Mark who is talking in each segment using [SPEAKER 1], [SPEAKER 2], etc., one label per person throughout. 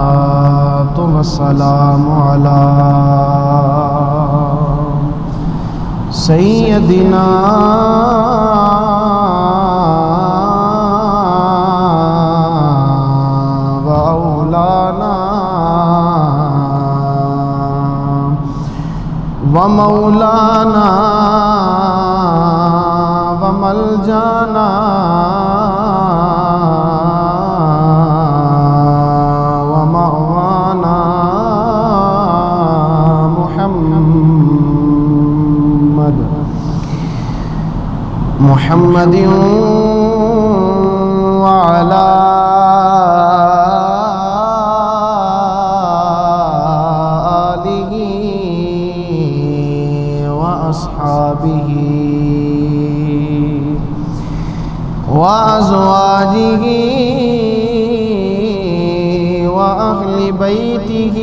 [SPEAKER 1] الصلاة والسلام على سيدنا وأولانا ومولانا وملجانا ومأوانا محمد وعلى آله وأصحابه وأزواجه وأهل بيته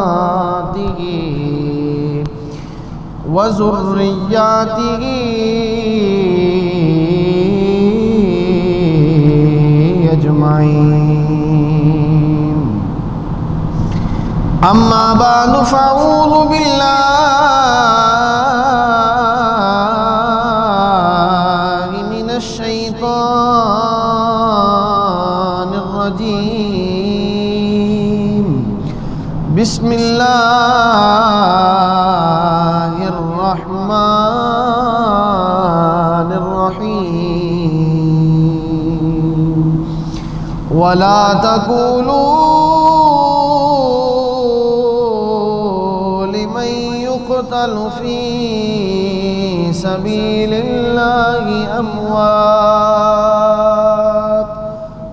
[SPEAKER 1] وأمهاته وذرياته أجمعين. أما بعد فأعوذ بالله من الشيطان الرجيم. بسم الله الرحمن الرحيم. ولا تقولوا لمن يقتل في سبيل الله أموات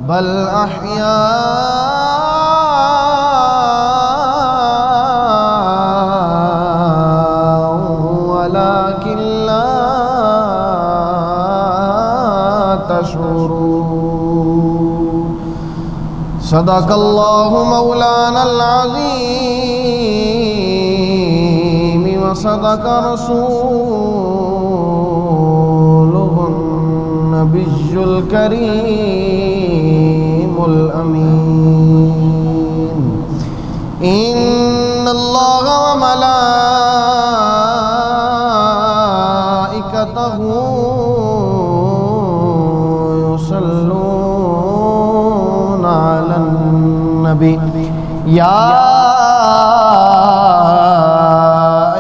[SPEAKER 1] بل أحياء ولكن لا تشعرون. صدق الله مولانا العظيم وصدق رسوله النبي الكريم الأمين. إن الله وملائكته يصلون على النبي يا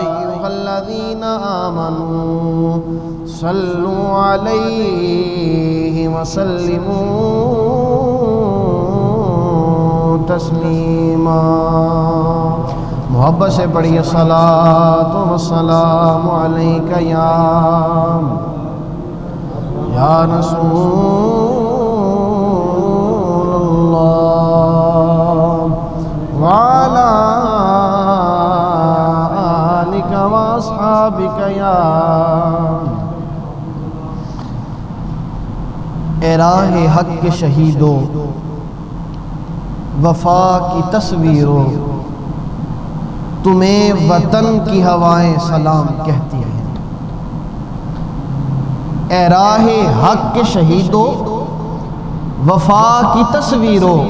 [SPEAKER 1] أيها الذين آمنوا صلوا عليه وسلموا تسلیما. محبت سے پڑھیے صلاۃ و سلام علیک یا رسول اللہ وعلی آلک و اصحابک یا. اے راہ حق کے شہیدوں، وفا کی تصویروں، تمہیں وطن کی ہوائیں سلام کہتی ہیں. اے راہ حق کے شہیدوں، وفا کی تصویروں،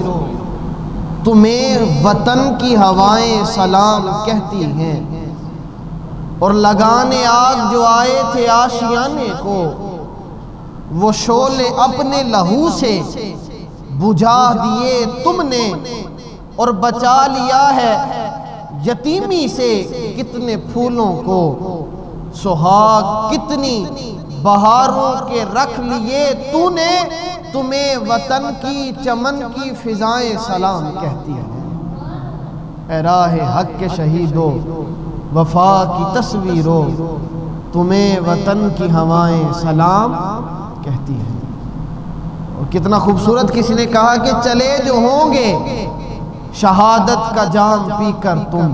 [SPEAKER 1] تمہیں وطن کی ہوائیں سلام کہتی ہیں. اور لگانے آگ جو آئے تھے آشیانے کو، وہ شعلے اپنے لہو سے بجھا دیے تم نے. اور بچا لیا ہے یتیمی سے کتنے پھولوں کو. سہاگ کتنی بہاروں کے رکھ لیے تو نے. تمہیں وطن کی چمن کی فضائیں سلام کہتی ہیں. اے راہ حق کے شہیدوں، وفا کی تصویروں، تمہیں وطن کی ہوائیں سلام کہتی ہیں. اور کتنا خوبصورت کسی نے کہا کہ چلے جو ہوں گے شہادت کا جام پی کر تم،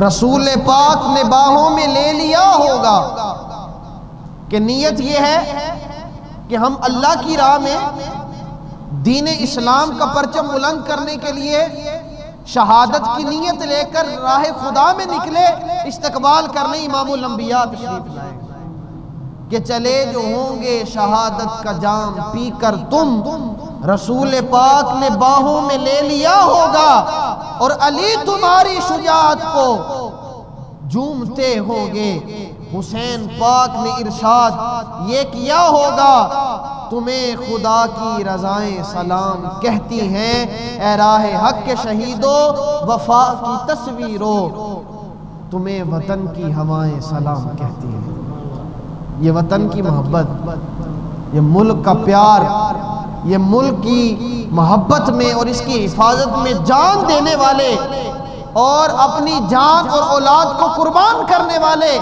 [SPEAKER 1] رسول پاک نے باہوں میں لے لیا ہوگا. کہ نیت یہ ہے کہ ہم اللہ کی راہ میں دین اسلام کا پرچم بلند کرنے کے لیے شہادت کی نیت لے کر راہ خدا میں نکلے، استقبال کرنے امام الانبیاء تشریف لائے کہ چلے جو ہوں گے شہادت کا جام پی کر تم، رسول پاک نے باہوں میں لے لیا ہوگا اور علی تمہاری شجاعت کو جھومتے ہوگے، حسین پاک نے ارشاد یہ کیا ہوگا، تمہیں خدا کی رضائیں سلام کہتی ہیں، اے راہ حق کے شہیدو وفا کی تصویرو، تمہیں وطن کی ہوائیں سلام کہتی ہیں۔ یہ وطن کی محبت، یہ ملک کا پیار، یہ ملک کی محبت میں اور اس کی حفاظت میں جان دینے والے اور اپنی جان اور اولاد کو قربان کرنے والے،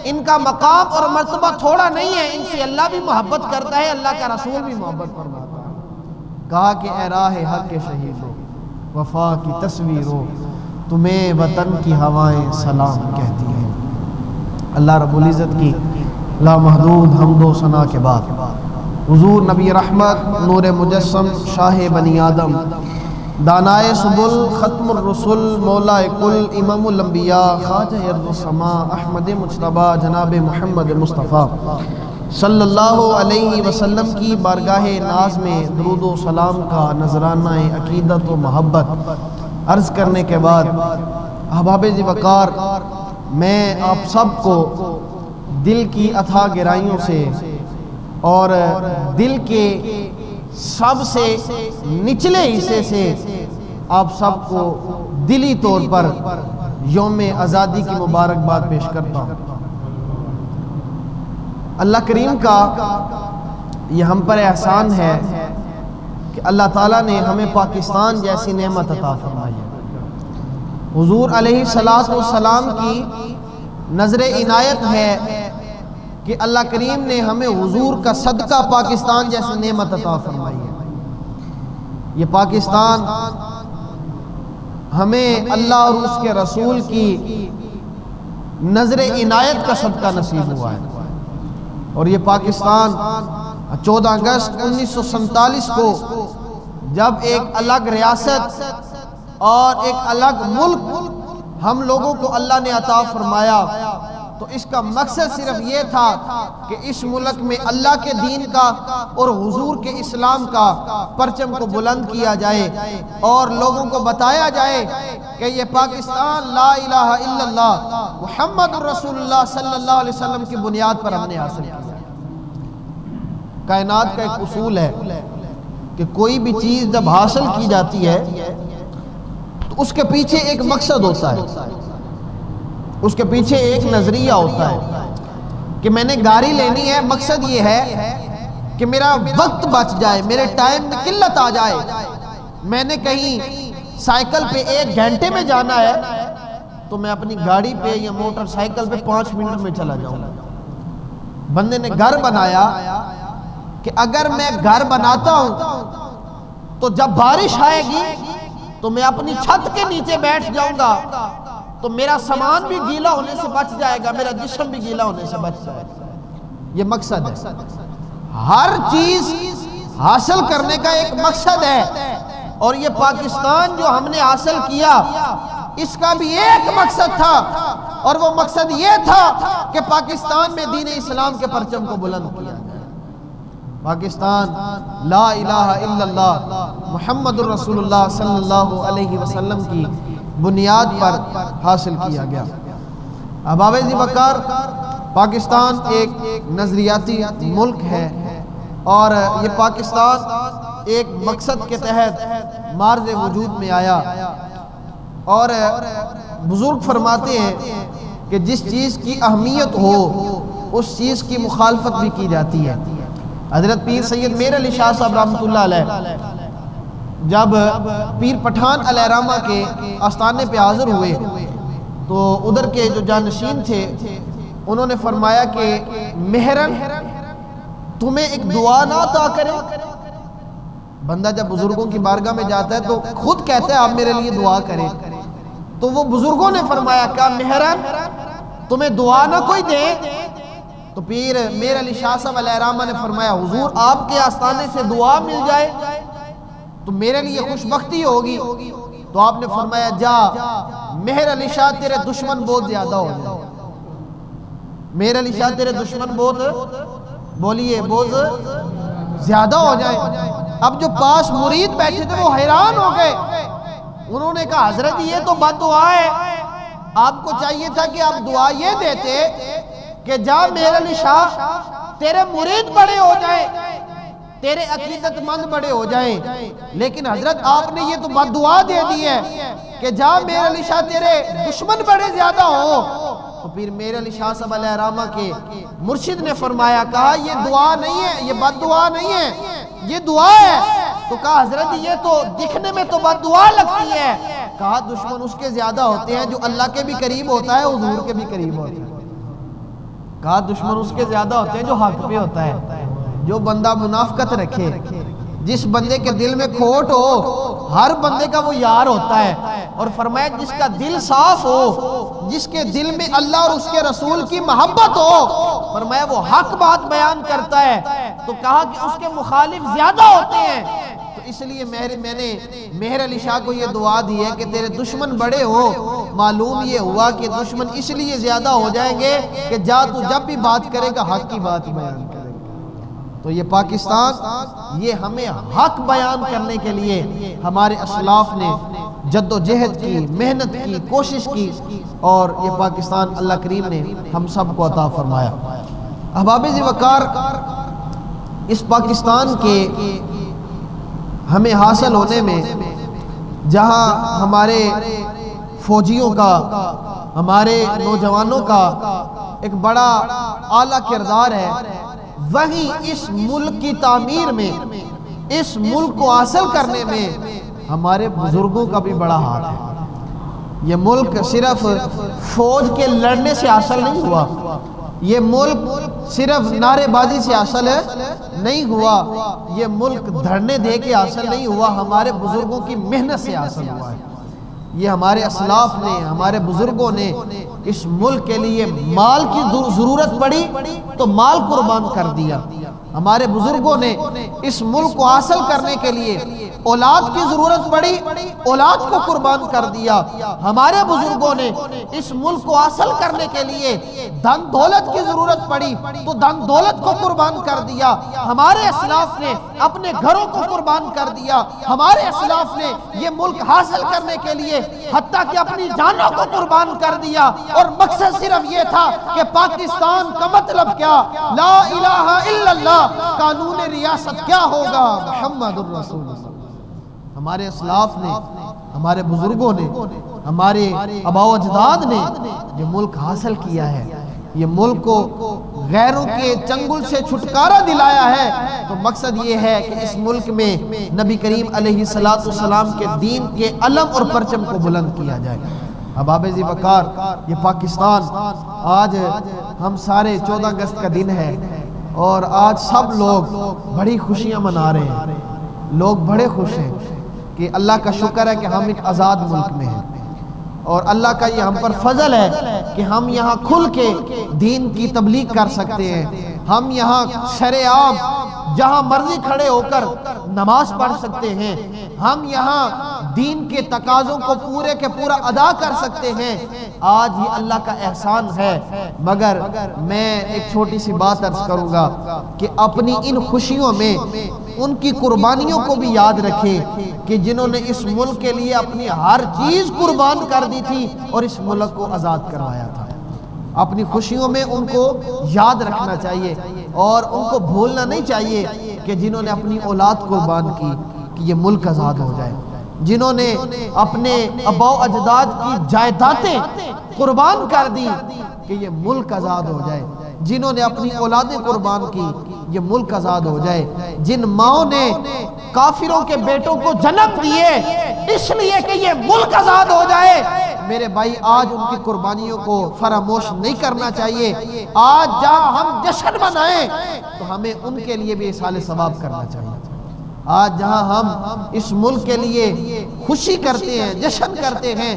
[SPEAKER 1] ان کا مقام اور مرتبہ تھوڑا نہیں ہے، ان سے اللہ بھی محبت کرتا ہے، اللہ کا رسول بھی محبت فرماتا ہے۔ کہا کہ اے راہ حق کے شہیدو وفا کی تصویرو، تمہیں وطن کی ہوائیں سلام کہتی ہیں۔ اللہ رب العزت کی لامحدود حمد و ثنا کے بعد حضور نبی رحمت، نور مجسم، شاہ بنی آدم، دانائے سبل، ختم الرسل، مولا کل، امام الانبیاء، خواجہ ارض السماء، احمد مجتبی جناب محمد مصطفیٰ صلی اللہ علیہ وسلم کی بارگاہ ناز میں درود و سلام کا نذرانہ عقیدت و محبت عرض کرنے کے بعد احباب ذی وقار، میں آپ سب کو دل کی اتھاہ گہرائیوں سے اور دل کے سب سے نچلے حصے سے آپ سب کو دلی طور پر یوم آزادی کی مبارکباد پیش کرتا ہوں۔ اللہ کریم کا یہ ہم پر احسان ہے کہ اللہ تعالیٰ نے ہمیں پاکستان جیسی نعمت عطا فرمائی ہے۔ حضور علیہ السلام کی نظر عنایت ہے کہ اللہ کریم نے ہمیں حضور کا صدقہ پاکستان جیسی نعمت عطا فرمائی ہے۔ یہ پاکستان ہمیں اللہ اور اس کے رسول کی نظر عنایت کا صدقہ نصیب ہوا ہے، اور یہ پاکستان 14 اگست 1947 کو جب ایک الگ ریاست اور ایک الگ ملک ہم لوگوں کو اللہ نے عطا فرمایا، تو اس کا مقصد صرف یہ تھا کہ اس ملک میں اللہ کے دین کا اور حضور کے اسلام کا پرچم کو بلند کیا جائے اور لوگوں کو بتایا جائے کہ یہ پاکستان لا الہ الا اللہ محمد الرسول اللہ صلی اللہ علیہ وسلم کی بنیاد پر ہم نے حاصل کیا۔ کائنات کا ایک اصول ہے کہ کوئی بھی چیز جب حاصل کی جاتی ہے تو اس کے پیچھے ایک مقصد ہوتا ہے، اس کے پیچھے ایک نظریہ ہوتا ہے کہ میں نے گاڑی لینی ہے، مقصد یہ ہے کہ میرا وقت بچ جائے، میرے ٹائم میں قلت آ جائے، میں نے کہیں سائیکل پہ 1 گھنٹے میں جانا ہے تو میں اپنی گاڑی پہ یا موٹر سائیکل پہ 5 منٹ میں چلا جاؤں۔ بندے نے گھر بنایا کہ اگر میں گھر بناتا ہوں تو جب بارش آئے گی تو میں اپنی چھت کے نیچے بیٹھ جاؤں گا تو میرا سامان بھی گیلا ہونے سے بچ جائے گا، میرا جسم بھی گیلا ہونے سے بچ جائے گا۔ یہ مقصد ہے، ہر چیز حاصل کرنے کا ایک مقصد ہے، اور یہ پاکستان جو ہم نے حاصل کیا اس کا بھی ایک مقصد تھا، اور وہ مقصد یہ تھا کہ پاکستان میں دین اسلام کے پرچم کو بلند کیا جائے۔ پاکستان لا الہ الا اللہ محمد الرسول اللہ صلی اللہ علیہ وسلم کی بنیاد پر حاصل کیا گیا۔ احباب ذی وقار، پاکستان ایک نظریاتی ملک ہے، اور یہ پاکستان ایک مقصد کے تحت مارز وجود میں آیا، اور بزرگ فرماتے ہیں کہ جس چیز کی اہمیت ہو اس چیز کی مخالفت بھی کی جاتی ہے۔ حضرت پیر سید میر علی شاہ صاحب رحمۃ اللہ علیہ جب پیر پٹھان علیہ رحمہ کے آستانے پہ حاضر ہوئے تو ادھر کے جو جانشین تھے انہوں نے فرمایا کہ مہرن تمہیں ایک دعا نہ عطا کرے۔ بندہ جب بزرگوں کی بارگاہ میں جاتا ہے تو خود کہتا ہے آپ میرے لیے دعا کریں، تو وہ بزرگوں نے فرمایا کیا مہرن تمہیں دعا نہ کوئی دے؟ تو پیر میر علی شاہ صاحب علیہ رحمہ نے فرمایا حضور آپ کے آستانے سے دعا مل جائے تو میرے لیے خوش بختی ہوگی۔ تو آپ نے فرمایا جا مہر علی شاہ تیرے دشمن بہت زیادہ ہو جائے. مہر علی شاہ تیرے دشمن بہت بولیے بہت زیادہ ہو جائے. اب جو پاس مرید بیٹھے تھے وہ حیران ہو گئے. انہوں نے کہا حضرت یہ تو بد دعا ہے, آپ کو چاہیے تھا کہ آپ دعا یہ دیتے کہ جا مہر علی شاہ تیرے مرید بڑے ہو جائیں, تیرے عقیدت مند بڑے ہو جائیں. لیکن حضرت آپ نے یہ تو بد دعا دے دی ہے کہ جا مہر علی شاہ تیرے دشمن بڑے زیادہ ہو. تو پھر مہر علی شاہ صاحب علیہ الرحمہ کے مرشد نے فرمایا, کہا یہ دعا نہیں ہے, یہ بد دعا نہیں ہے, یہ دعا ہے. تو کہا حضرت یہ تو دکھنے میں تو بد دعا لگتی ہے. کہا دشمن اس کے زیادہ ہوتے ہیں جو اللہ کے بھی قریب ہوتا ہے, حضور کے بھی قریب ہوتا ہے. کہا دشمن اس کے زیادہ ہوتے ہیں جو حق پہ ہوتا ہے, جو بندہ منافقت رکھے, جس بندے کے دل میں کھوٹ ہو, ہر بندے کا وہ یار ہوتا ہے. اور فرمایا جس کا دل صاف ہو, جس کے دل میں اللہ اور اس کے رسول کی محبت ہو, فرمایا وہ حق بات بیان کرتا ہے. تو کہا کہ اس کے مخالف زیادہ ہوتے ہیں. تو اس لیے میں نے مہر علی شاہ کو یہ دعا دی ہے کہ تیرے دشمن بڑے ہو. معلوم یہ ہوا کہ دشمن اس لیے زیادہ ہو جائیں گے کہ جا تو جب بھی بات کرے گا حق کی بات بیان کرے گا. تو یہ پاکستان, یہ ہمیں حق بیان کرنے کے لیے ہمارے اسلاف نے جد و جہد کی, محنت کی, کوشش کی, اور یہ پاکستان اللہ کریم نے ہم سب کو عطا فرمایا. احباب ذی وقار, اس پاکستان کے ہمیں حاصل ہونے میں جہاں ہمارے فوجیوں کا, ہمارے نوجوانوں کا ایک بڑا اعلیٰ کردار ہے, وہیں اس ملک کی تعمیر میں, اس ملک کو حاصل کرنے میں ہمارے بزرگوں کا بھی بڑا ہاتھ ہے. یہ ملک صرف فوج کے لڑنے سے حاصل نہیں ہوا, یہ ملک صرف نعرے بازی سے حاصل نہیں ہوا, یہ ملک دھرنے دے کے حاصل نہیں ہوا, ہمارے بزرگوں کی محنت سے حاصل ہوا ہے. یہ ہمارے اسلاف نے, ہمارے بزرگوں نے اس ملک کے لیے مال کی ضرورت پڑی تو مال قربان کر دیا. ہمارے بزرگوں نے اس ملک کو حاصل کرنے کے لیے اولاد کی ضرورت پڑی, اولاد کو قربان کر دیا. ہمارے بزرگوں نے اس ملک کو حاصل کرنے کے لیے دھن دولت کی ضرورت پڑی تو دھن دولت کو قربان کر دیا. ہمارے اسلاف نے اپنے گھروں کو قربان کر دیا. ہمارے اسلاف نے یہ ملک حاصل کرنے کے لیے حتیٰ کہ اپنی جانوں کو قربان کر دیا, اور مقصد صرف یہ تھا کہ پاکستان کا مطلب کیا, لا الہ الا اللہ, قانون ریاست کیا ہوگا, محمد الرسول اللہ. ہمارے اسلاف نے, ہمارے بزرگوں نے, ہمارے آباء و اجداد نے یہ ملک حاصل کیا ہے. یہ ملک کو غیروں کے چنگل سے چھٹکارا دلایا ہے. تو مقصد یہ ہے کہ اس ملک میں نبی کریم علیہ السلام کے دین کے علم اور پرچم کو بلند کیا جائے. احباب ذی وقار, یہ پاکستان, آج ہم سارے 14 اگست کا دن ہے اور آج سب لوگ بڑی خوشیاں منا رہے ہیں. لوگ بڑے خوش ہیں کہ اللہ کا شکر ہے کہ ہم ایک آزاد ملک میں ہیں, اور اللہ کا یہ ہم پر فضل ہے کہ ہم یہاں کھل کے دین کی تبلیغ کر سکتے ہیں. ہم یہاں شرع عام جہاں مرضی کھڑے ہو کر نماز پڑھ سکتے ہیں. ہم یہاں دین کے تقاضوں کو پورے کے پورا ادا کر سکتے ہیں. آج یہ اللہ کا احسان ہے. مگر میں ایک چھوٹی سی بات عرض کروں گا کہ اپنی ان خوشیوں میں ان کی قربانیوں کو بھی یاد رکھے کہ جنہوں نے اس ملک کے لیے اپنی ہر چیز قربان کر دی تھی اور اس ملک کو آزاد کروایا تھا. اپنی خوشیوں میں ان کو یاد رکھنا چاہیے اور ان کو بھولنا نہیں چاہیے کہ جنہوں نے اپنی اولاد قربان کی کہ یہ ملک آزاد ہو جائے, جنہوں نے اپنے آباء و اجداد کی جائیدادیں قربان کر دی کہ یہ ملک آزاد ہو جائے, جنہوں نے اپنی اولادیں قربان کی یہ ملک آزاد ہو جائے, جن ماؤں نے کافروں کے بیٹوں کو جنم دیے اس لیے کہ یہ ملک آزاد ہو جائے. میرے بھائی, آج ان کی قربانیوں کو فراموش نہیں کرنا چاہیے. آج جہاں ہم جشن منائیں تو ہمیں ان کے لیے بھی ایصال ثواب کرنا چاہیے. آج جہاں ہم اس ملک کے لیے خوشی کرتے ہیں, جشن کرتے ہیں,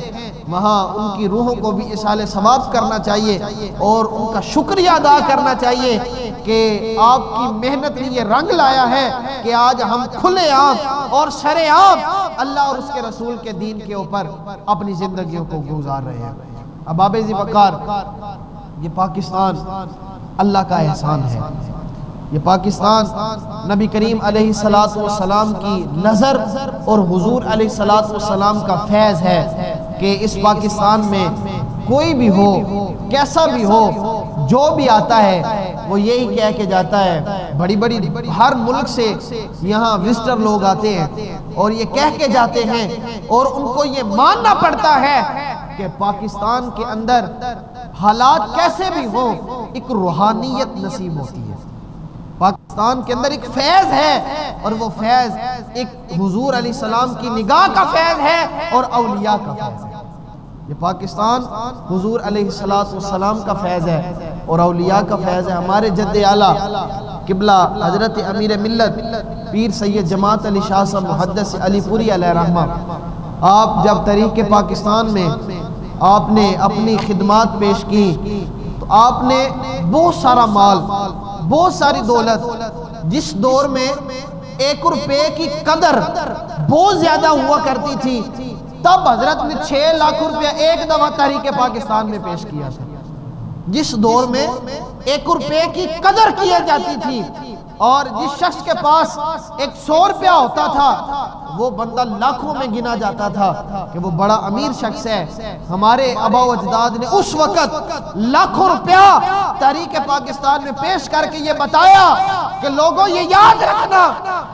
[SPEAKER 1] وہاں ان کی روحوں کو بھی ایصال ثواب کرنا چاہیے اور ان کا شکریہ ادا کرنا چاہیے کہ آپ کی محنت نے یہ رنگ لایا ہے کہ آج ہم کھلے عام اور شرع عام اللہ اور اس کے رسول کے دین کے اوپر اپنی زندگیوں کو گزار رہے ہیں۔ احباب ذی وقار، یہ پاکستان اللہ کا احسان ہے، یہ پاکستان نبی کریم علیہ السلام کی نظر اور حضور علیہ السلام کا فیض ہے کہ اس پاکستان میں کوئی بھی ہو، کیسا بھی ہو، جو بھی آتا ہے وہ یہی کہہ کے جاتا ہے، بڑی بڑی ہر ملک سے یہاں وزٹر لوگ آتے ہیں اور یہ کہہ کے جاتے ہیں اور ان کو یہ ماننا پڑتا ہے کہ پاکستان کے اندر حالات کیسے بھی ہوں ایک روحانیت نصیب ہوتی ہے، پاکستان کے اندر ایک فیض ہے اور وہ فیض ایک حضور علیہ السلام کی نگاہ کا فیض ہے اور اولیاء کا فیض ہے۔ یہ پاکستان حضور علیہ السلام کا فیض ہے اور اولیاء کا فیض ہے۔ ہمارے جد اعلیٰ قبلہ حضرت امیر ملت پیر سید جماعت علی شاہ صاحب محدث علی پوری علیہ رحمہ، آپ جب تحریک پاکستان میں آپ نے اپنی خدمات پیش کی تو آپ نے بہت سارا مال، بہت ساری دولت، جس دور میں 1 روپے کی قدر بہت زیادہ ہوا کرتی تھی، تب حضرت نے 6 لاکھ روپیہ ایک دفعہ تحریک پاکستان میں پیش کیا تھا۔ جس دور میں 1 روپے کی قدر کی جاتی تھی اور جس شخص کے پاس 100 روپیہ ہوتا تھا وہ بندہ لاکھوں میں گنا جاتا تھا کہ وہ بڑا امیر شخص ہے۔ ہمارے آبا و اجداد نے اس وقت لاکھوں روپیہ تحریک پاکستان میں پیش کر کے یہ بتایا کہ لوگوں یہ یاد رکھنا،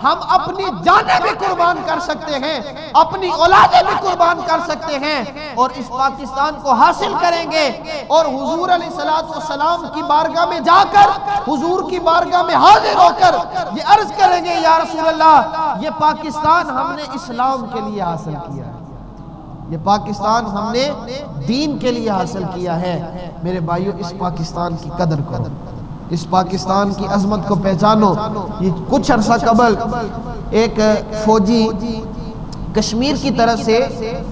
[SPEAKER 1] ہم اپنی جانیں بھی قربان کر سکتے ہیں، اپنی اولادیں بھی قربان کر سکتے ہیں اور اس پاکستان کو حاصل کریں گے اور حضور علیہ السلام کی بارگاہ میں جا کر، حضور کی بارگاہ میں حاضر ہو کر یہ عرض کریں گے، یا رسول اللہ یہ پاکستان ہم نے اسلام کے لیے حاصل کیا ہے، یہ پاکستان ہم نے دین کے لیے حاصل کیا ہے۔ میرے بھائیو، اس پاکستان کی قدر کرو، اس پاکستان کی عظمت کو پہچانو۔ یہ کچھ عرصہ قبل ایک فوجی کشمیر کی طرف سے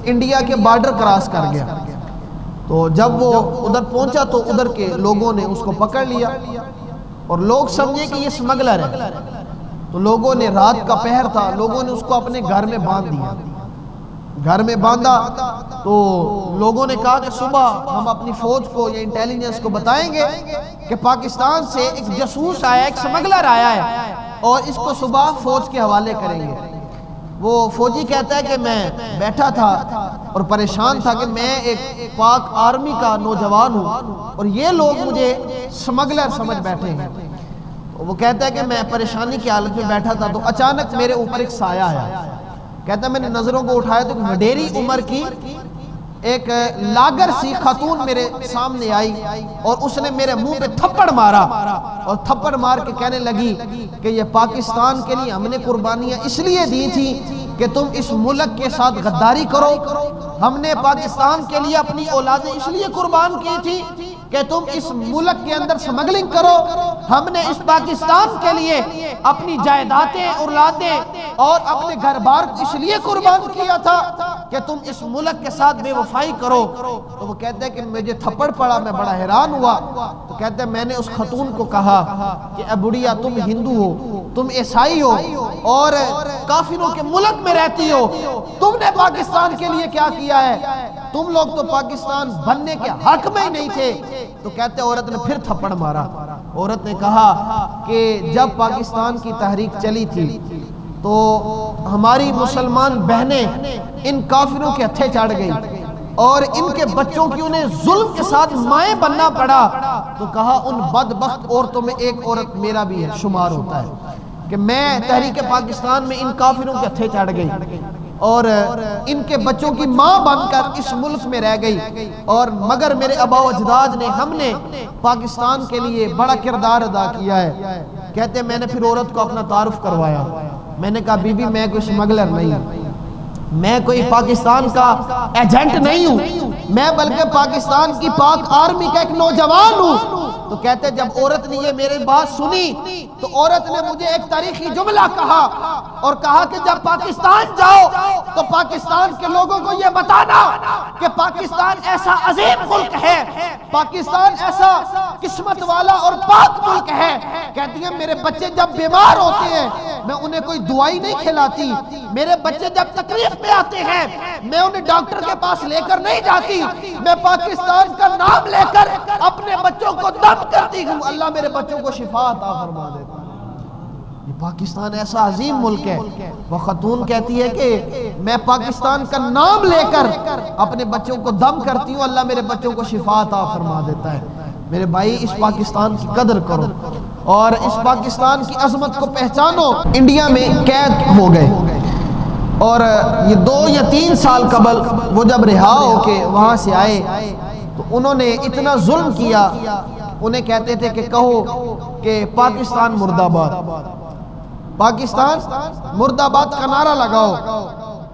[SPEAKER 1] انڈیا کے بارڈر کراس کر گیا، تو جب وہ ادھر پہنچا تو ادھر کے لوگوں نے اس کو پکڑ لیا اور لوگ سمجھے کہ یہ سمگلر ہے، تو لوگوں نے، رات کا پہر تھا، لوگوں نے اس کو اپنے گھر میں باندھ دیا۔ گھر میں باندھا تو لوگوں نے کہا کہ صبح ہم اپنی فوج کو یا انٹیلیجنس کو بتائیں گے کہ پاکستان سے ایک جاسوس آیا، ایک سمگلر آیا ہے اور اس کو صبح فوج کے حوالے کریں گے۔ وہ فوجی کہتا ہے کہ میں بیٹھا تھا اور پریشان تھا کہ میں ایک پاک آرمی کا نوجوان ہوں اور یہ لوگ مجھے سمگلر سمجھ بیٹھے ہیں۔ وہ کہتا ہے کہ میں پریشانی کی حالت میں بیٹھا تھا تو اچانک میرے اوپر ایک سایہ آیا، کہتا ہے میں نے نظروں کو اٹھایا تو وڈیری عمر کی ایک لاگر سی خاتون میرے سامنے آئی اور اس نے میرے منہ پہ تھپڑ مارا اور تھپڑ مار کے کہنے لگی کہ یہ پاکستان کے لیے ہم نے قربانیاں اس لیے دی تھی کہ تم اس ملک کے ساتھ غداری کرو، ہم نے پاکستان کے لیے اپنی اولادیں اس لیے قربان کی تھی کہ تم اس ملک کے اندر سمگلنگ کرو، ہم نے اس پاکستان کے لیے اپنی جائیدادیں، اولادیں اور اپنے گھر بار اس لیے قربان کیا تھا کہ تم اس ملک کے ساتھ بے وفائی کرو۔ تو وہ کہتے ہیں کہ مجھے تھپڑ پڑا، میں بڑا حیران ہوا، تو کہتے ہیں میں نے اس خاتون کو کہا کہ اے بڑھیا، تم ہندو ہو، تم عیسائی ہو اور کافروں کے ملک میں رہتی ہو، تم نے پاکستان کے لیے کیا کیا ہے؟ تم لوگ تو پاکستان بننے کے حق میں ہی نہیں تھے۔ تو کہتے ہیں عورت نے پھر تھپڑ مارا۔ عورت نے کہا کہ جب پاکستان کی تحریک چلی تھی تو ہماری مسلمان بہنیں ان کافروں کے ہتھے چڑھ گئی اور ان کے بچوں کی انہیں ظلم کے ساتھ مائیں بننا پڑا، تو کہا ان بدبخت عورتوں میں ایک عورت میرا بھی ہے، شمار ہوتا ہے کہ میں تحریک پاکستان میں ان کافروں کے ہتھے چڑھ گئی اور ان کے بچوں کی ماں بن کر اس ملک میں رہ گئی، اور مگر میرے آبا و اجداد نے، ہم نے پاکستان کے لیے بڑا کردار ادا کیا ہے۔ کہتے ہیں میں نے پھر عورت کو اپنا تعارف کروایا، میں نے کہا بی بی میں کوئی سمگلر نہیں ہوں، میں کوئی پاکستان کا ایجنٹ نہیں ہوں، میں بلکہ پاکستان کی پاک آرمی کا ایک نوجوان ہوں۔ تو کہتے جب عورت نے یہ میری بات سنی تو عورت نے مجھے ایک تاریخی جملہ کہا اور کہا کہ جب پاکستان جاؤ تو پاکستان کے لوگوں کو یہ بتانا کہ پاکستان ایسا عظیم ملک ہے، پاکستان ایسا قسمت والا اور پاک ملک ہے۔ کہتی ہیں میرے بچے جب بیمار ہوتے ہیں میں انہیں کوئی دوائی نہیں کھلاتی، میرے بچے جب تکلیف میں آتے ہیں میں انہیں ڈاکٹر کے پاس لے کر نہیں جاتی، میں پاکستان کا نام لے کر اپنے بچوں کو دم کرتی ہوں، اللہ میرے بچوں کو شفا عطا فرما دیتا۔ یہ پاکستان ایسا عظیم ملک ہے۔ وہ خاتون کہتی ہے کہ میں پاکستان کا نام لے کر اپنے بچوں کو دم کرتی ہوں، اللہ میرے بچوں کو شفا عطا فرما دیتا ہے۔ میرے بھائی اس پاکستان کی قدر کرو اور اس پاکستان کی عظمت کو پہچانو۔ انڈیا میں قید ہو گئے اور یہ 2 یا 3 سال قبل وہ جب رہا ہو کے وہاں سے آئے تو انہوں نے اتنا ظلم کیا، انہیں کہتے تھے کہ کہو کہ پاکستان مرد آباد، پاکستان مرد آباد کا نعرہ لگاؤ۔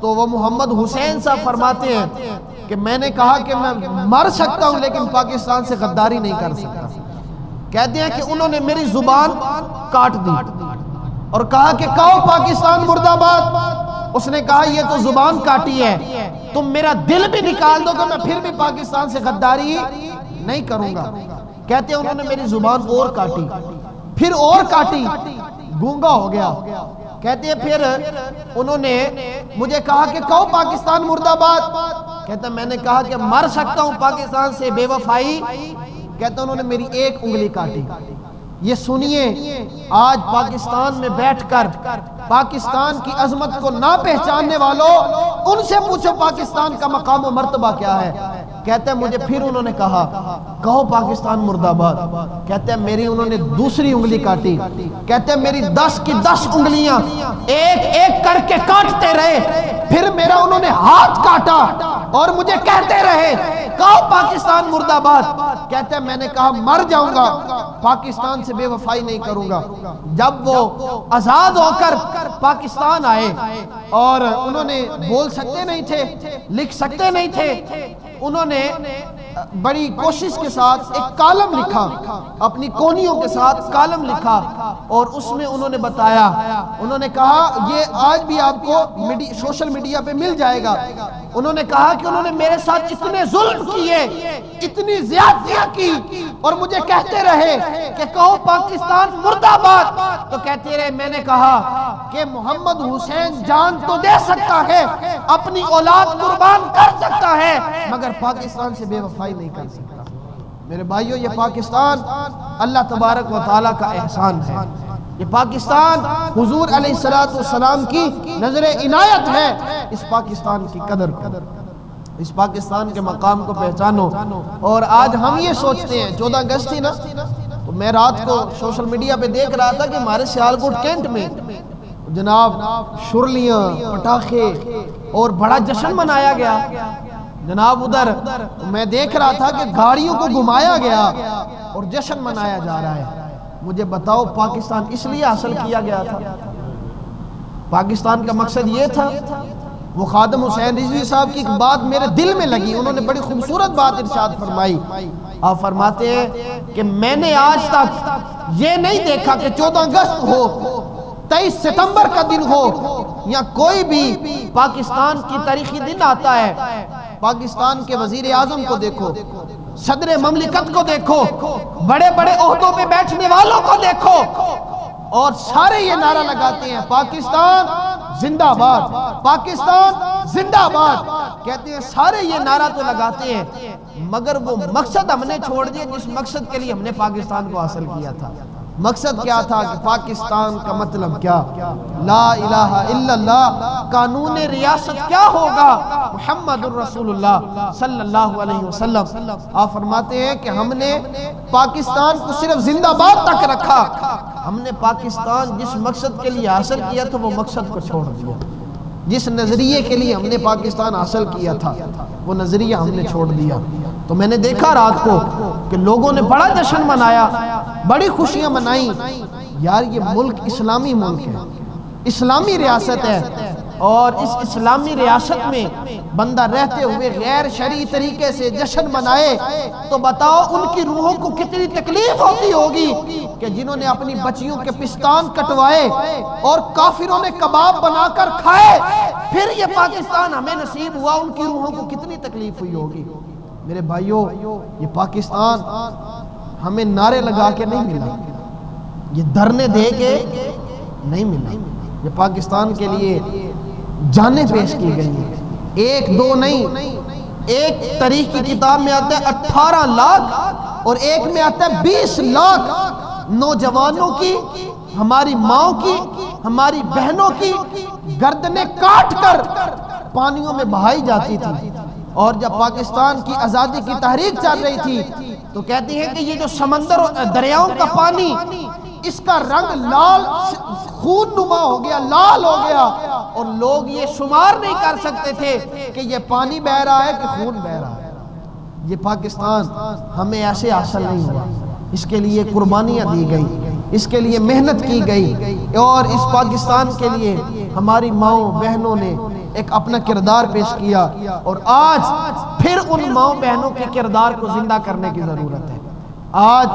[SPEAKER 1] تو وہ محمد حسین صاحب فرماتے ہیں کہ میں نے کہا کہ میں مر سکتا ہوں لیکن پاکستان سے غداری نہیں کر سکتا۔ کہتے ہیں کہ انہوں نے میری زبان کاٹ دی اور کہا کہ کہو پاکستان مرد آباد۔ اس نے کہا یہ تو زبان کاٹی ہے، تم میرا دل بھی نکال دو کہ میں پھر بھی پاکستان سے غداری نہیں کروں گا۔ کہتے ہیں انہوں نے میری زبان اور کاٹی، پھر اور کاٹی، گونگا ہو گیا۔ کہتے ہیں پھر انہوں نے مجھے کہا کہ کہو پاکستان مرد آباد۔ کہتے ہیں میں نے کہا کہ مر سکتا ہوں پاکستان سے بے وفائی۔ کہتے ہیں انہوں نے میری ایک انگلی کاٹی۔ یہ سنیے، آج پاکستان میں بیٹھ کر پاکستان کی عظمت کو نہ پہچاننے والوں ان سے پوچھو پاکستان کا مقام و مرتبہ کیا ہے۔ کہتے ہیں مجھے پھر انہوں نے کہا کہو پاکستان مرد آباد۔ کہتے ہیں میری انہوں نے دوسری انگلی کاٹی۔ کہتے ہیں میری 10 کی 10 انگلیاں ایک ایک کر کے کاٹتے رہے، پھر میرا انہوں نے ہاتھ کاٹا اور مجھے کہتے رہے کہو پاکستان مرد آباد۔ کہتے ہیں میں نے کہا مر جاؤں گا، پاکستان سے بے وفائی نہیں کروں گا۔ جب وہ آزاد ہو کر پاکستان آئے اور انہوں نے بول سکتے نہیں تھے، لکھ سکتے نہیں تھے، انہوں نے بڑی کوشش کے ساتھ ایک کالم لکھا، اپنی کونیوں کے ساتھ کالم لکھا اور اس میں انہوں نے بتایا، انہوں نے کہا یہ آج بھی آپ کو سوشل میڈیا پہ مل جائے گا۔ انہوں نے کہا کہ انہوں نے میرے ساتھ اتنے ظلم کیے، اتنی زیادتیاں کی اور مجھے کہتے رہے کہ کہو پاکستان مرد آباد۔ تو کہتے رہے میں نے کہا کہ محمد حسین جان تو دے سکتا ہے، اپنی اولاد قربان کر سکتا ہے، مگر پاکستان سے بے وفائی نہیں کر سکتا۔ میرے بھائیو یہ پاکستان اللہ تبارک و تعالیٰ کا احسان ہے، یہ پاکستان حضور علیہ السلام کی نظر عنایت ہے۔ اس پاکستان کی قدر کرو، اس پاکستان کے مقام کو پہچانو۔ اور آج ہم یہ سوچتے ہیں 14 اگست تھی نا، تو میں رات کو سوشل میڈیا پہ دیکھ رہا تھا کہ ہمارے سیالکوٹ کینٹ میں جناب شرلیاں، پٹاخے اور بڑا جشن منایا گیا۔ جناب ادھر میں دیکھ رہا تھا کہ گاڑیوں کو گھمایا گیا اور جشن منایا جا رہا ہے۔ مجھے بتاؤ پاکستان اس لیے حاصل کیا گیا تھا؟ پاکستان کا مقصد یہ تھا؟ وہ خادم حسین رضوی صاحب کی ایک بات میرے دل میں لگی، انہوں نے بڑی خوبصورت بات ارشاد فرمائی۔ آپ فرماتے ہیں کہ میں نے آج تک یہ نہیں دیکھا کہ 14 اگست ہو، 23 ستمبر کا دن ہو یا کوئی بھی پاکستان کی تاریخی دن آتا ہے، پاکستان کے وزیر اعظم کو دیکھو، صدر مملکت کو دیکھو، بڑے بڑے عہدوں پہ بیٹھنے والوں کو دیکھو اور سارے یہ نعرہ لگاتے ہیں پاکستان زندہ باد، پاکستان زندہ باد۔ کہتے ہیں سارے یہ نعرہ تو لگاتے ہیں مگر وہ مقصد ہم نے چھوڑ دیا جس مقصد کے لیے ہم نے پاکستان کو حاصل کیا تھا۔ مقصد کیا تھا کہ پاکستان کا مطلب کیا؟ لا الہ الا اللہ۔ قانون ریاست کیا ہوگا؟ محمد الرسول اللہ صلی اللہ علیہ وسلم۔ آپ فرماتے ہیں کہ ہم نے پاکستان کو صرف زندہ باد تک رکھا، ہم نے پاکستان جس مقصد کے لیے حاصل کیا تھا وہ مقصد کو چھوڑ دیا۔ جس نظریے کے لیے ہم نے پاکستان حاصل کیا تھا وہ نظریہ ہم نے چھوڑ دیا۔ تو میں نے دیکھا رات کو کہ لوگوں نے بڑا جشن منایا، بڑی خوشیاں منائیں۔ یار یہ ملک اسلامی ملک ہے، اسلامی ریاست ہے اور اس اسلامی ریاست میں بندہ رہتے ہوئے غیر شرعی طریقے سے جشن منائے تو بتاؤ ان کی روحوں کو کتنی تکلیف ہوتی ہوگی کہ جنہوں نے اپنی بچیوں کے پستان کٹوائے اور کافروں نے کباب بنا کر کھائے، پھر یہ پاکستان ہمیں نصیب ہوا، ان کی روحوں کو کتنی تکلیف ہوئی ہوگی۔ میرے بھائیوں، یہ پاکستان ہمیں نعرے لگا کے نہیں ملا، یہ دھرنے دے کے نہیں ملا، یہ پاکستان کے لیے جانیں پیش کی گئی ہیں۔ ایک دو نہیں، ایک تاریخ کی کتاب میں آتا ہے 18 لاکھ اور ایک میں آتا ہے 20 لاکھ نوجوانوں کی، ہماری ماؤں کی، ہماری بہنوں کی گردنیں کاٹ کر پانیوں میں بہائی جاتی تھی۔ اور جب پاکستان کی آزادی کی تحریک چل رہی تھی تو کہتی ہیں کہ یہ جو سمندر اور دریاؤں کا پانی، اس کا رنگ لال خون نما ہو گیا، لال ہو گیا، اور لوگ یہ شمار نہیں کر سکتے تھے کہ یہ پانی بہ رہا ہے کہ خون بہ رہا ہے۔ یہ پاکستان ہمیں ایسے حاصل نہیں ہوا، اس کے لیے قربانیاں دی گئی، اس کے لیے محنت کی گئی، اور اس پاکستان کے لیے ہماری ماؤں بہنوں نے ایک اپنا کردار پیش کیا، اور آج پھر ان ماؤں بہنوں کے کردار کو زندہ کرنے کی ضرورت ہے۔ آج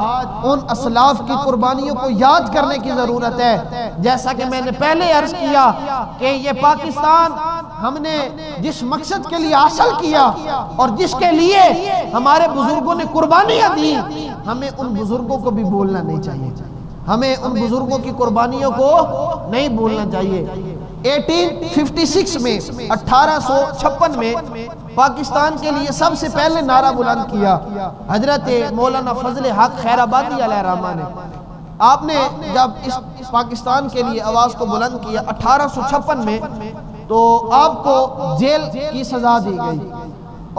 [SPEAKER 1] ان اسلاف کی قربانیوں کو یاد کرنے کی ضرورت ہے۔ جیسا کہ میں نے پہلے عرض کیا کہ یہ پاکستان ہم نے جس مقصد کے لیے حاصل کیا اور جس کے لیے ہمارے بزرگوں نے قربانیاں دی، ہمیں ان بزرگوں کو بھی بھولنا نہیں چاہیے، ہمیں ان بزرگوں کی قربانیوں کو نہیں بھولنا چاہیے۔ 1856 میں 1856 میں پاکستان کے لیے سب سے پہلے نعرہ بلند کیا حضرت مولانا فضل حق خیر آبادی علیہ الرحمہ نے۔ آپ نے جب اس پاکستان کے لیے آواز کو بلند کیا 1856 میں، تو آپ کو جیل کی سزا دی گئی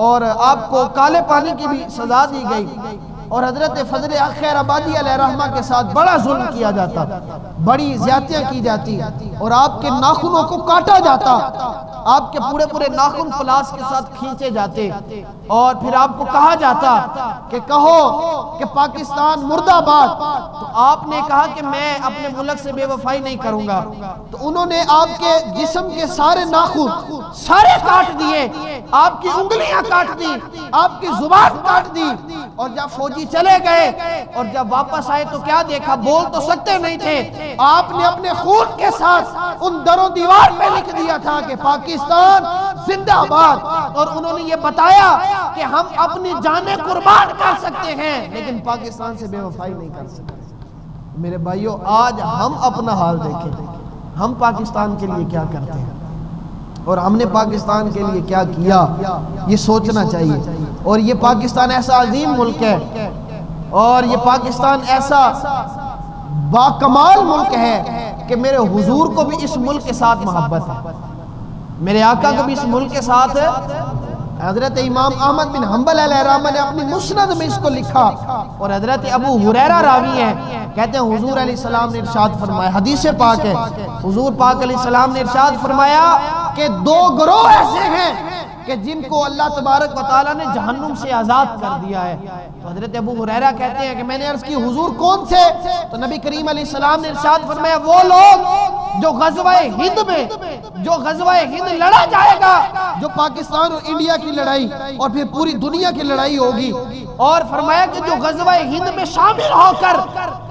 [SPEAKER 1] اور آپ کو کالے پانی کی بھی سزا دی گئی، اور حضرت فضل حق خیر آبادی علیہ الرحمہ کے ساتھ بڑا ظلم کیا جاتا، بڑی زیادتیاں کی جاتی، اور آپ کے ناخنوں کو کاٹا جاتا، آپ کے پورے ناخن پلاس کے ساتھ کھینچے جاتے، اور پھر آپ کو کہا جاتا کہ کہو کہ پاکستان مردہ آباد۔ تو آپ نے کہا کہ میں اپنے ملک سے بے وفائی نہیں کروں گا، تو انہوں نے آپ کے جسم کے سارے ناخن سارے کاٹ دیے، آپ کی انگلیاں کاٹ دی، آپ کی زبان کاٹ دی، اور جب فوجی چلے گئے اور جب واپس آئے تو کیا دیکھا؟ بول تو سکتے نہیں تھے، آپ نے اپنے خون کے ساتھ ان در و دیوار پہ لکھ دیا تھا کہ پاکستان زندہ آباد، اور انہوں نے یہ بتایا کہ ہم اپنی جانیں قربان کر سکتے ہیں لیکن پاکستان سے بے وفائی نہیں کر سکتے۔ میرے بھائیوں، آج ہم اپنا حال دیکھیں، ہم پاکستان کے لیے کیا کرتے ہیں اور ہم نے پاکستان کے لیے کیا کیا، یہ سوچنا چاہیے۔ اور یہ پاکستان ایسا عظیم ملک ہے، اور یہ پاکستان ایسا باکمال ملک ہے کہ میرے حضور کو بھی اس ملک کے ساتھ محبت ہے، میرے آقا کو بھی اس ملک کے ساتھ ہے۔ حضرت امام احمد بن حنبل علیہ الرحمہ نے اپنی مسند میں اس کو لکھا، اور حضرت ابو ہریرہ راوی ہیں، کہتے ہیں حضور علیہ السلام نے ارشاد فرمایا، حدیث پاک ہے، حضور پاک علیہ السلام نے ارشاد فرمایا کہ دو گروہ ایسے ہیں کہ جن کو اللہ تبارک و تعالیٰ نے جہنم سے آزاد کر دیا ہے۔ تو حضرت ابو ہریرہ کہتے ہیں کہ میں نے عرض کی حضور کون سے؟ تو نبی کریم علیہ السلام نے ارشاد فرمایا وہ لوگ جو غزوہ ہند لڑا جائے گا، جو پاکستان اور انڈیا کی لڑائی اور پھر پوری دنیا کی لڑائی ہوگی، اور فرمایا کہ جو غزوہ ہند میں شامل ہو کر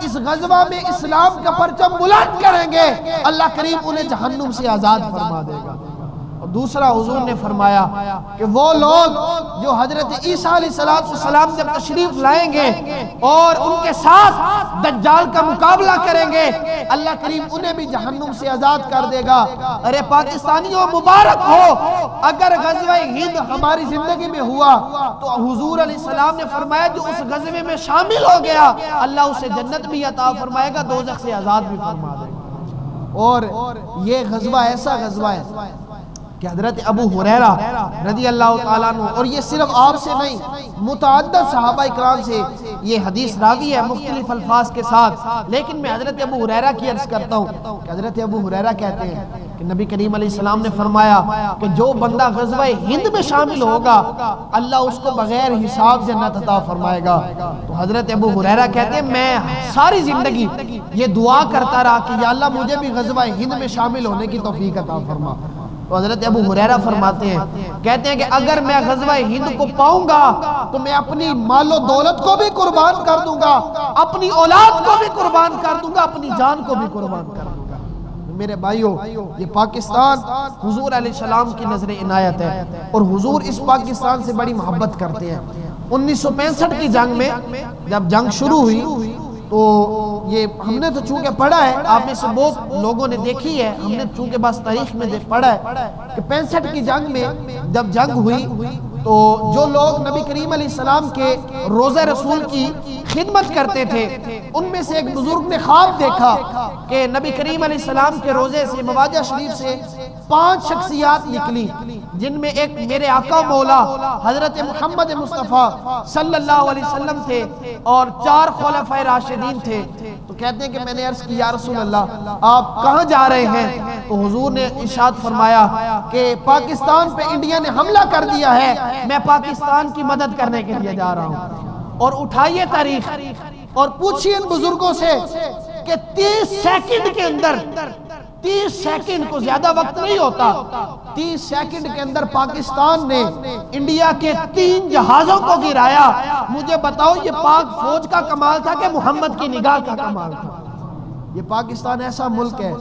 [SPEAKER 1] اس غزوہ میں اسلام کا پرچم بلند کریں گے، اللہ کریم انہیں جہنم سے آزاد فرما دے گا۔ اور دوسرا حضور نے فرمایا کہ وہ لوگ جو حضرت عیسیٰ علیہ السلام جب تشریف لائیں گے اور ان کے ساتھ دجال کا مقابلہ کریں گے، اللہ کریم انہیں بھی جہنم سے آزاد کر دے گا۔ ارے پاکستانیوں مبارک ہو، اگر غزوہ ہند ہماری زندگی میں ہوا تو حضور علیہ السلام نے فرمایا جو اس غزوے میں شامل ہو گیا اللہ اسے جنت بھی عطا فرمائے گا، دوزخ سے آزاد بھی فرما دے گا۔ اور یہ غزوہ ایسا غزوہ ہے کہ حضرت ابو ہریرہ رضی اللہ تعالیٰ عنہ، اور یہ صرف آپ سے نہیں متعدد صحابہ اکرام سے یہ حدیث راوی ہے مختلف الفاظ کے ساتھ، لیکن میں حضرت ابو ہریرہ کی عرض کرتا ہوں کہ حضرت ابو ہریرہ کہتے ہیں کہ نبی کریم علیہ السلام نے فرمایا کہ جو بندہ غزوہ ہند میں شامل ہوگا اللہ اس کو بغیر حساب جنت عطا فرمائے گا۔ تو حضرت ابو ہریرہ کہتے ہیں میں ساری زندگی یہ دعا کرتا رہا کہ یا اللہ مجھے بھی غزوہ ہند میں شامل ہونے کی توفیق عطا فرما۔ تو حضرت ابو ہریرہ فرماتے ہیں، کہتے ہیں کہ اگر میں غزوہ ہند کو پاؤں گا تو میں اپنی مال و دولت کو بھی قربان کر دوں گا، اپنی اولاد کو بھی قربان کر دوں گا، اپنی جان کو بھی قربان کر دوں گا۔ میرے بھائیو، یہ پاکستان حضور علیہ السلام کی نظر عنایت ہے، اور حضور اس پاکستان سے بڑی محبت کرتے ہیں۔ 1965 کی جنگ میں جب جنگ شروع ہوئی تو یہ ہم نے تو چونکہ پڑھا ہے، آپ میں سے بہت لوگوں نے دیکھی ہے، ہم نے چونکہ بس تاریخ میں پڑھا ہے کہ 65 کی جنگ میں جب جنگ ہوئی تو جو لوگ نبی کریم علیہ السلام کے روضہ رسول کی خدمت کرتے تھے، ان میں سے ایک بزرگ نے خواب دیکھا کہ نبی کریم علیہ السلام کے روضے سے، مواجہ شریف سے 5 شخصیات نکلی، جن میں ایک میرے آقا مولا حضرت محمد مصطفیٰ صلی اللہ علیہ وسلم تھے اور 4 خلفائے راشدین تھے۔ تو کہتے ہیں کہ میں نے عرض کی یا رسول اللہ آپ کہاں جا رہے ہیں؟ تو حضور نے ارشاد فرمایا کہ پاکستان پہ انڈیا نے حملہ کر دیا ہے، میں پاکستان کی مدد کرنے کے لیے جا رہا ہوں۔ اور اٹھائیے تاریخ اور پوچھئے ان بزرگوں سے کہ 30 سیکنڈ کے اندر، 30 سیکنڈ کو زیادہ وقت نہیں ہوتا، 30 سیکنڈ کے اندر پاکستان نے انڈیا کے 3 جہازوں کو گرایا۔ مجھے بتاؤ یہ پاک فوج کا کمال تھا کہ محمد کی نگاہ کا کمال تھا؟ یہ پاکستان ایسا ملک ہے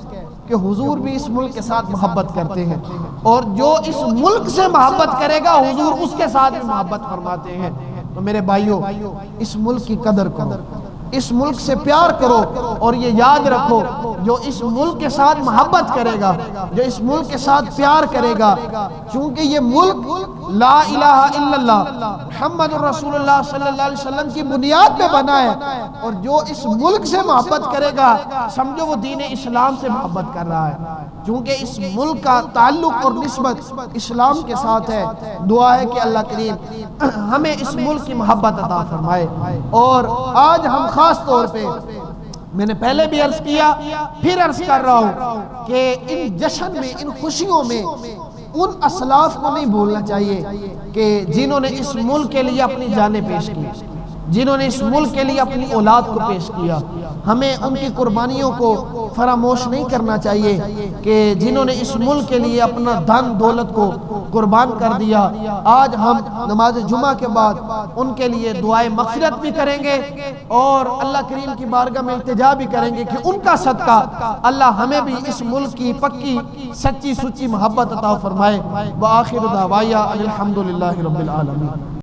[SPEAKER 1] کہ حضور بھی اس ملک کے ساتھ محبت کرتے ہیں، اور جو اس ملک سے محبت کرے گا حضور اس کے ساتھ بھی محبت فرماتے ہیں۔ تو میرے بھائیوں، اس ملک کی قدر کرو، اس ملک سے پیار کرو، اور یہ یاد رکھو جو اس ملک کے ساتھ محبت کرے گا، جو اس ملک کے ساتھ پیار کرے گا، چونکہ یہ ملک لا الہ الا اللہ محمد الرسول اللہ صلی اللہ علیہ وسلم کی بنیاد پہ بنا ہے، اور جو اس ملک سے محبت کرے گا سمجھو وہ دین اسلام سے محبت کر رہا ہے، چونکہ اس ملک کا تعلق اور نسبت اسلام کے ساتھ ہے۔ دعا ہے کہ اللہ کریم ہمیں اس ملک کی محبت عطا فرمائے۔ اور آج ہم خاص طور پہ، میں نے پہلے بھی عرض کیا پھر عرض کر رہا ہوں کہ ان جشن میں، ان خوشیوں میں ان اسلاف کو نہیں بھولنا چاہیے کہ جنہوں نے اس ملک کے لیے اپنی جانیں پیش کی، جنہوں نے اس ملک کے لیے اپنی اولاد کو پیش کیا۔ ہمیں ان کی قربانیوں کو فراموش نہیں کرنا چاہیے کہ جنہوں نے اس ملک کے لیے اپنا دھن دولت کو قربان کر دیا۔ آج ہم نماز جمعہ کے بعد ان کے لیے دعائے مغفرت بھی کریں گے، اور اللہ کریم کی بارگاہ میں التجا بھی کریں گے کہ ان کا صدقہ اللہ ہمیں بھی اس ملک کی پکی سچی سچی محبت عطا فرمائے۔ وآخر دعوایا الحمدللہ رب العالمین۔